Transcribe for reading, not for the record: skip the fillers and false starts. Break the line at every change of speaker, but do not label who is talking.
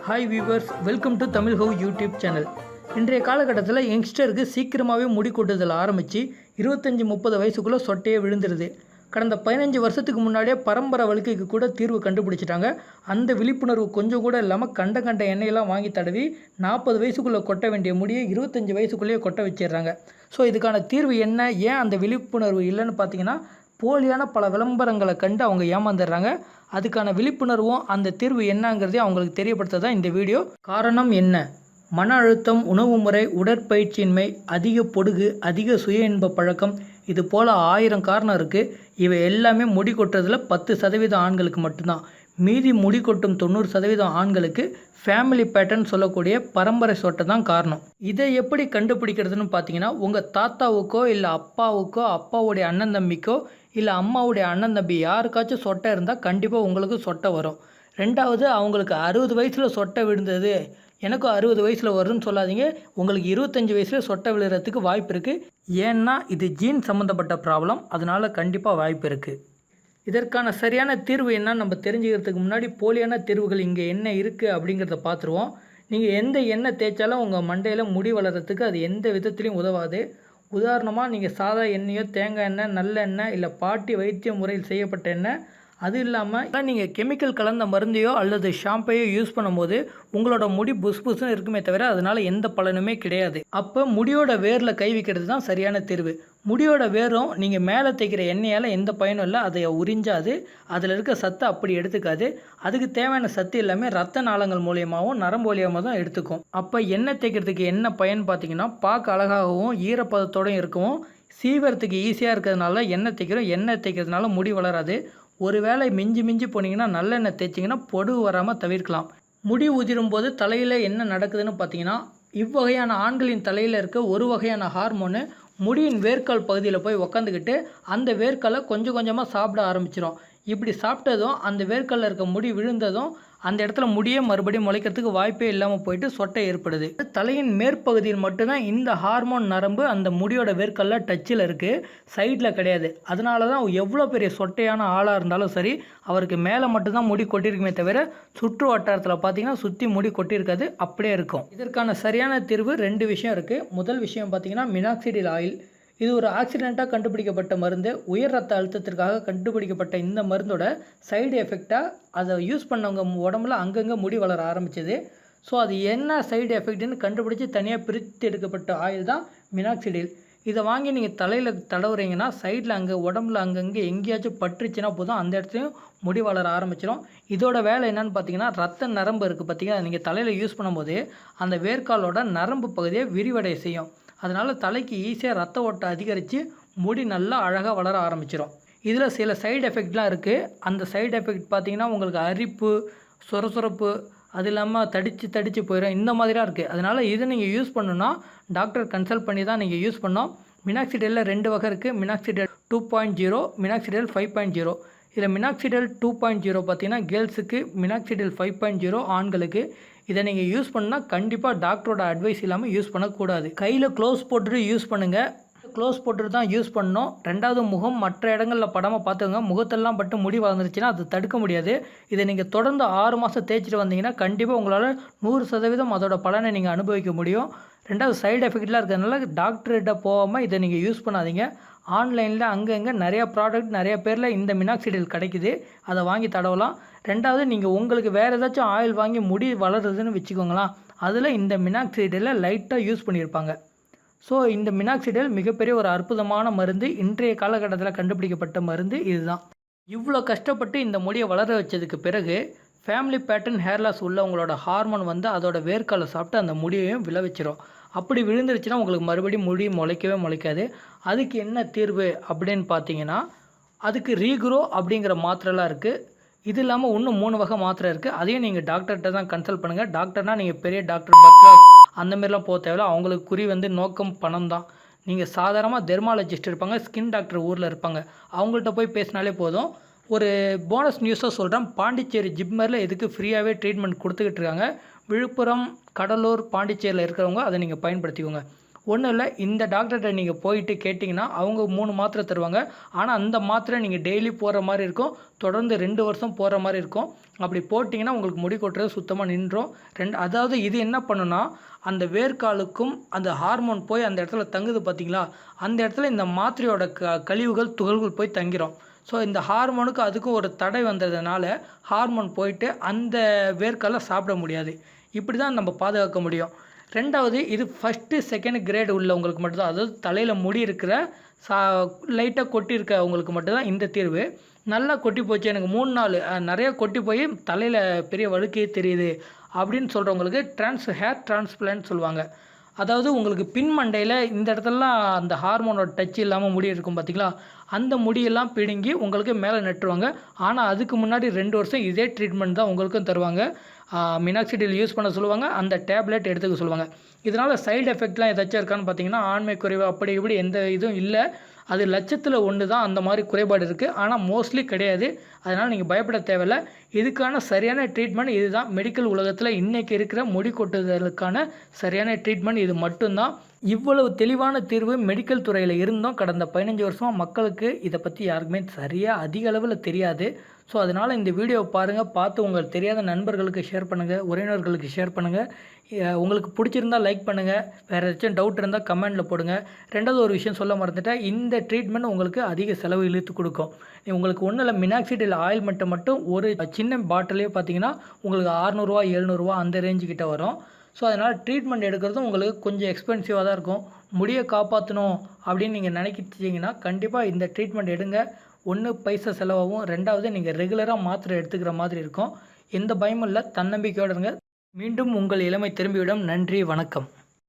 Hi viewers, welcome to Tamil how YouTube channel. இன்றைய காலகட்டத்தில் யங்ஸ்டருக்கு சீக்கிரமாகவே முடி கொட்டுதல் ஆரம்பித்து 25-30 வயசுக்குள்ளே சொட்டையே விழுந்துருது. கடந்த 15 வருஷத்துக்கு முன்னாடியே பரம்பரை வழுக்கைக்கு கூட தீர்வு கண்டுபிடிச்சிட்டாங்க. அந்த விழிப்புணர்வு கொஞ்சம் கூட இல்லாமல் கண்ட எண்ணெயெல்லாம் வாங்கி தடவி 40 வயசுக்குள்ளே கொட்ட வேண்டிய முடியை 25 வயசுக்குள்ளேயே கொட்ட வச்சிடுறாங்க. ஸோ இதுக்கான தீர்வு என்ன, ஏன் அந்த விழிப்புணர்வு இல்லைன்னு பார்த்தீங்கன்னா, போலியான பல விளம்பரங்களை கண்டு அவங்க ஏமாந்துடுறாங்க. அதுக்கான விழிப்புணர்வும் அந்த தீர்வு என்னங்கிறதையும் அவங்களுக்கு தெரியப்படுத்த தான் இந்த வீடியோ. காரணம் என்ன? மன அழுத்தம், உணவு முறை, உடற்பயிற்சியின்மை, அதிக பொடுகு, அதிக சுய இன்ப பழக்கம், இது போல் 1000 காரணம் இருக்குது. இவை எல்லாமே முடி கொட்டுறதுல 10% ஆண்களுக்கு மட்டும்தான். மீதி முடி கொட்டும் 90% ஆண்களுக்கு ஃபேமிலி பேட்டர்ன் சொல்லக்கூடிய பரம்பரை சொட்டை தான் காரணம். இதை எப்படி கண்டுபிடிக்கிறதுன்னு பார்த்தீங்கன்னா, உங்கள் தாத்தாவுக்கோ இல்லை அப்பாவுக்கோ, அப்பாவுடைய அண்ணன் தம்பிக்கோ இல்லை அம்மாவுடைய அண்ணன் தம்பி யாருக்காச்சும் சொட்டை இருந்தால் கண்டிப்பாக உங்களுக்கு சொட்டை வரும். ரெண்டாவது, அவங்களுக்கு 60 வயசில் சொட்டை விழுந்தது, எனக்கும் 60 வயசில் வரும்னு சொல்லாதீங்க. உங்களுக்கு 25 வயசில் சொட்டை விழுறதுக்கு வாய்ப்பு இருக்குது. ஏன்னா இது ஜீன் சம்மந்தப்பட்ட ப்ராப்ளம், அதனால் கண்டிப்பாக வாய்ப்பு இருக்குது. இதற்கான சரியான தீர்வு என்னன்னு நம்ம தெரிஞ்சுக்கிறதுக்கு முன்னாடி போலியான தீர்வுகள் இங்கே என்ன இருக்குது அப்படிங்கிறத பார்த்துருவோம். நீங்கள் எந்த எண்ணெய் தேய்ச்சாலும் உங்கள் மண்டையில் முடி வளர்கிறதுக்கு அது எந்த விதத்துலையும் உதவாது. உதாரணமாக, நீங்கள் சாதா எண்ணெயோ, தேங்காய் எண்ணெய், நல்லெண்ணெய் இல்லை பாட்டி வைத்திய முறையில் செய்யப்பட்ட எண்ணெய், அது இல்லாமல் நீங்கள் கெமிக்கல் கலந்த மருந்தையோ அல்லது ஷாம்பையோ யூஸ் பண்ணும்போது உங்களோட முடி புஸ்னு இருக்குமே தவிர அதனால் எந்த பலனுமே கிடையாது. அப்போ முடியோட வேரில் கை வைக்கிறது தான் சரியான தீர்வு. முடியோட வேரும் நீங்கள் மேலே தேய்க்கிற எண்ணெயால் எந்த பயனும் இல்லை, அதை உறிஞ்சாது, அதில் இருக்க சத்தை அப்படி எடுத்துக்காது. அதுக்கு தேவையான சத்து எல்லாமே ரத்த நாளங்கள் மூலியமாகவும் நரம்பு மூலியமாக தான் எடுத்துக்கும். அப்போ எண்ணெய் தேய்க்கிறதுக்கு என்ன பயன் பார்த்தீங்கன்னா, பார்க்க அழகாகவும் ஈரப்பதத்தோடும் இருக்கவும், சீவரத்துக்கு ஈஸியாக இருக்கிறதுனால எண்ணெய் தேய்க்கிறோம். எண்ணெய் தேய்க்கிறதுனால முடி வளராது. ஒருவேளை மிஞ்சி போனீங்கன்னா நல்லெண்ணெய் தேய்ச்சிங்கன்னா பொடுகு வராமல் தவிர்க்கலாம். முடி உதிரும் போது தலையில் என்ன நடக்குதுன்னு பார்த்தீங்கன்னா, இவ்வகையான ஆண்களின் தலையில் இருக்க ஒரு வகையான ஹார்மோனு முடியின் வேர்க்கால் பகுதியில் போய் உக்காந்துக்கிட்டு அந்த வேர்க்காலை கொஞ்சம் கொஞ்சமாக சாப்பிட ஆரம்பிச்சிடும். இப்படி சாப்பிட்டதும் அந்த வேர்க்காலில் இருக்க முடி விழுந்ததும் அந்த இடத்துல முடியே மறுபடியும் முளைக்கிறதுக்கு வாய்ப்பே இல்லாமல் போயிட்டு சொட்டை ஏற்படுது. தலையின் மேற்பகுதியில் மட்டும்தான் இந்த ஹார்மோன் நரம்பு அந்த முடியோட வேர்க்காலில் டச்சில் இருக்குது, சைடில் கிடையாது. அதனால தான் எவ்வளோ பெரிய சொட்டையான ஆளாக இருந்தாலும் சரி, அவருக்கு மேலே மட்டும்தான் முடி கொட்டியிருக்குமே தவிர சுற்று வட்டாரத்தில் பார்த்தீங்கன்னா சுற்றி முடி கொட்டியிருக்காது, அப்படியே இருக்கும். இதற்கான சரியான தீர்வு 2 விஷயம் இருக்குது. முதல் விஷயம் பார்த்தீங்கன்னா மினாக்சிடில் ஆயில். இது ஒரு ஆக்சிடெண்ட்டாக கண்டுபிடிக்கப்பட்ட மருந்து. உயர் ரத்த அழுத்தத்திற்காக கண்டுபிடிக்கப்பட்ட இந்த மருந்தோட சைடு எஃபெக்டாக அதை யூஸ் பண்ணவங்க உடம்புல அங்கங்கே முடி வளர ஆரம்பிச்சது. ஸோ அது என்ன சைடு எஃபெக்ட்னு கண்டுபிடிச்சி தனியாக பிரித்து எடுக்கப்பட்ட ஆயில் தான் மினாக்சிடில். இதை வாங்கி நீங்கள் தலையில் தடவுறீங்கன்னா சைடில் அங்கே உடம்புல அங்கங்கே எங்கேயாச்சும் பட்டுருச்சுன்னா போதும், அந்த இடத்துலையும் முடி வளர ஆரம்பிச்சிடும். இதோட வேலை என்னென்னு பார்த்தீங்கன்னா, ரத்த நரம்பு இருக்குது பார்த்தீங்கன்னா, நீங்கள் தலையில் யூஸ் பண்ணும்போது அந்த வேர்க்காலோட நரம்பு பகுதியை விரிவடைய செய்யும். அதனால் தலைக்கு ஈஸியாக ரத்த ஓட்டம் அதிகரித்து முடி நல்லா அழகாக வளர ஆரம்பிச்சிடும். இதில் சில சைடு எஃபெக்ட்லாம் இருக்குது. அந்த சைடு எஃபெக்ட் பார்த்திங்கன்னா, உங்களுக்கு அரிப்பு, சொரசொரப்பு, அது இல்லாமல் தடித்து போயிடும், இந்த மாதிரிலாம் இருக்குது. அதனால் இதை நீங்கள் யூஸ் பண்ணணுன்னா டாக்டர் கன்சல்ட் பண்ணி தான் நீங்கள் யூஸ் பண்ணோம். மினாக்சிடிலில் 2 வகை இருக்குது. Minoxidil 2.0, minoxidil 5.0. இதில் மினாக்சிடில் 2.0 பார்த்தீங்கன்னா கேர்ள்ஸுக்கு, மினாக்சிடில் 5.0 ஆண்களுக்கு. இதை நீங்கள் யூஸ் பண்ணால் கண்டிப்பாக டாக்டரோட அட்வைஸ் இல்லாமல் யூஸ் பண்ணக்கூடாது. கையில் க்ளோஸ் போட்டுட்டு யூஸ் பண்ணுங்கள். க்ளோஸ் போட்டுட்டு தான் யூஸ் பண்ணணும். ரெண்டாவது, முகம் மற்ற இடங்களில் படாமல் பார்த்துக்கோங்க. முகத்தெல்லாம் பட்டு முடி வளர்ந்துருச்சுன்னா அது தடுக்க முடியாது. இதை நீங்கள் தொடர்ந்து 6 மாதம் தேய்ச்சிட்டு வந்தீங்கன்னா கண்டிப்பாக உங்களால் 100% அதோட பலனை நீங்கள் அனுபவிக்க முடியும். ரெண்டாவது, சைடு எஃபெக்ட்லாம் இருக்கிறதுனால டாக்டர்கிட்ட போகாமல் இதை நீங்கள் யூஸ் பண்ணாதீங்க. ஆன்லைனில் அங்கங்கே நிறையா ப்ராடக்ட் நிறைய பேரில் இந்த மினாக்சிடில் கிடைக்குது, அதை வாங்கி தடவலாம். ரெண்டாவது, நீங்கள் உங்களுக்கு வேறு ஏதாச்சும் ஆயில் வாங்கி முடி வளருதுன்னு வச்சுக்கோங்களேன், அதில் இந்த மினாக்சிடிலை லைட்டாக யூஸ் பண்ணியிருப்பாங்க. ஸோ இந்த மினாக்சிடில் மிகப்பெரிய ஒரு அற்புதமான மருந்து. இன்றைய காலகட்டத்தில் கண்டுபிடிக்கப்பட்ட மருந்து இதுதான். இவ்வளோ கஷ்டப்பட்டு இந்த முடியை வளர வச்சதுக்கு பிறகு ஃபேமிலி பேட்டர்ன் ஹேர் லாஸ் உள்ளவங்களோட ஹார்மோன் வந்து அதோட வேர்க்காலை சாப்பிட்டு அந்த முடியையும் விளைவிச்சிடும். அப்படி விழுந்துருச்சுன்னா உங்களுக்கு மறுபடியும் முடி முளைக்கவே முளைக்காது. அதுக்கு என்ன தீர்வு அப்படின்னு பார்த்தீங்கன்னா, அதுக்கு ரீக்ரோ அப்படிங்கிற மாத்திரைலாம் இருக்குது. இது இல்லாமல் இன்னும் 3 வகை மாத்திரை இருக்குது. அதையும் நீங்கள் டாக்டர்கிட்ட தான் கன்சல்ட் பண்ணுங்கள். டாக்டர்னால் நீங்கள் பெரிய டாக்டர் பத்ராஸ் அந்தமாரிலாம் போக தேவையில்ல. அவங்களுக்கு குறி வந்து நோக்கம் பணம் தான். நீங்கள் சாதாரணமாக டெர்மாலஜிஸ்ட் இருப்பாங்க, ஸ்கின் டாக்டர் ஊரில் இருப்பாங்க, அவங்கள்ட்ட போய் பேசினாலே போதும். ஒரு போனஸ் நியூஸாக சொல்கிறேன், பாண்டிச்சேரி ஜிப்மரில் இதுக்கு ஃப்ரீயாகவே ட்ரீட்மெண்ட் கொடுத்துக்கிட்டு இருக்காங்க. விழுப்புரம், கடலூர், பாண்டிச்சேரியில் இருக்கிறவங்க அதை நீங்கள் பயன்படுத்திக்கோங்க. ஒன்றும் இல்லை, இந்த டாக்டர்கிட்ட நீங்கள் போயிட்டு கேட்டிங்கன்னா அவங்க 3 மாத்திரை தருவாங்க. ஆனால் அந்த மாத்திரை நீங்கள் டெய்லி போடுற மாதிரி இருக்கும். தொடர்ந்து 2 வருஷம் போடுற மாதிரி இருக்கும். அப்படி போட்டிங்கன்னா உங்களுக்கு முடி கொட்டுறது சுத்தமாக நின்றும். அதாவது இது என்ன பண்ணுன்னா, அந்த வேர்க்காலுக்கும் அந்த ஹார்மோன் போய் அந்த இடத்துல தங்குது பார்த்தீங்களா, அந்த இடத்துல இந்த மாத்திரையோட கழிவுகள் துகள்கள் போய் தங்கிரும். ஸோ இந்த ஹார்மோனுக்கு அதுக்கும் ஒரு தடை வந்ததுனால ஹார்மோன் போயிட்டு அந்த வேர்க்காலை சாப்பிட முடியாது. இப்படி தான் நம்ம பாதுகாக்க முடியும். 2வது, இது ஃபஸ்ட்டு செகண்ட் கிரேடு உள்ளவங்களுக்கு மட்டும்தான், அதாவது தலையில் முடி இருக்கிற லைட்டாக கொட்டி இருக்கவங்களுக்கு மட்டும்தான் இந்த தீர்வு. நல்லா கொட்டி போச்சு, எனக்கு 3 நாள் நிறையா கொட்டி போய் தலையில் பெரிய வழுக்கே தெரியுது அப்படின்னு சொல்கிறவங்களுக்கு ஹேர் டிரான்ஸ்பிளான்ட் சொல்லுவாங்க. அதாவது உங்களுக்கு பின் மண்டையில் இந்த இடத்துலலாம் அந்த ஹார்மோனோட டச் இல்லாமல் முடி இருக்கும் பார்த்தீங்களா, அந்த முடியெல்லாம் பிடுங்கி உங்களுக்கு மேலே நட்டுருவாங்க. ஆனால் அதுக்கு முன்னாடி 2 வருஷம் இதே ட்ரீட்மெண்ட் தான் உங்களுக்கும் தருவாங்க. மினாக்சிடில் யூஸ் பண்ண சொல்லுவாங்க, அந்த டேப்லெட் எடுத்துக்க சொல்லுவாங்க. இதனால் சைடு எஃபெக்ட்லாம் ஏதாச்சும் இருக்கான்னு பார்த்தீங்கன்னா, ஆண்மை குறைவு அப்படி இப்படி எந்த இதுவும் இல்லை. அது லட்சத்தில் 1 தான் அந்த மாதிரி குறைபாடு இருக்குது. ஆனால் மோஸ்ட்லி கிடையாது. அதனால் நீங்கள் பயப்பட தேவையில்லை. இதுக்கான சரியான ட்ரீட்மெண்ட் இது தான். மெடிக்கல் உலகத்தில் இன்றைக்கி இருக்கிற முடி கொட்டுதலுக்கான சரியான ட்ரீட்மெண்ட் இது மட்டும்தான். இவ்வளவு தெளிவான தீர்வு மெடிக்கல் துறையில் இருந்தும் கடந்த 15 வருஷமாக மக்களுக்கு இதை பற்றி யாருக்குமே சரியாக அதிக அளவில் தெரியாது. ஸோ அதனால் இந்த வீடியோவை பாருங்கள், பார்த்து உங்களுக்கு தெரியாத நண்பர்களுக்கு ஷேர் பண்ணுங்கள், உறவினர்களுக்கு ஷேர் பண்ணுங்கள். உங்களுக்கு பிடிச்சிருந்தால் லைக் பண்ணுங்கள். வேறு ஏதாச்சும் டவுட் இருந்தால் கமெண்டில் போடுங்க. 2வது ஒரு விஷயம் சொல்ல மறந்துட்டேன், இந்த ட்ரீட்மெண்ட் உங்களுக்கு அதிக செலவு இழுத்து கொடுக்கும். உங்களுக்கு ஒன்றும் இல்லை, மினாக்சிடில் ஆயில்மெண்ட்டை மட்டும் ஒரு சின்ன பாட்டிலே பார்த்தீங்கன்னா உங்களுக்கு 600 700 அந்த ரேஞ்சுக்கிட்ட வரும். ஸோ அதனால் ட்ரீட்மெண்ட் எடுக்கிறதும் உங்களுக்கு கொஞ்சம் எக்ஸ்பென்சிவாக தான் இருக்கும். முடியை காப்பாற்றணும் அப்படின்னு நீங்கள் நினைக்கிட்டீங்கன்னா கண்டிப்பாக இந்த ட்ரீட்மெண்ட் எடுங்க. 1 பைசா செலவாகும். 2வது நீங்கள் ரெகுலராக மாத்திரை எடுத்துக்கிற மாதிரி இருக்கும். எந்த பயமும் இல்லை, தன்னம்பிக்கையோடு இருங்க. மீண்டும் உங்கள் இளமை திரும்பிவிடும். நன்றி, வணக்கம்.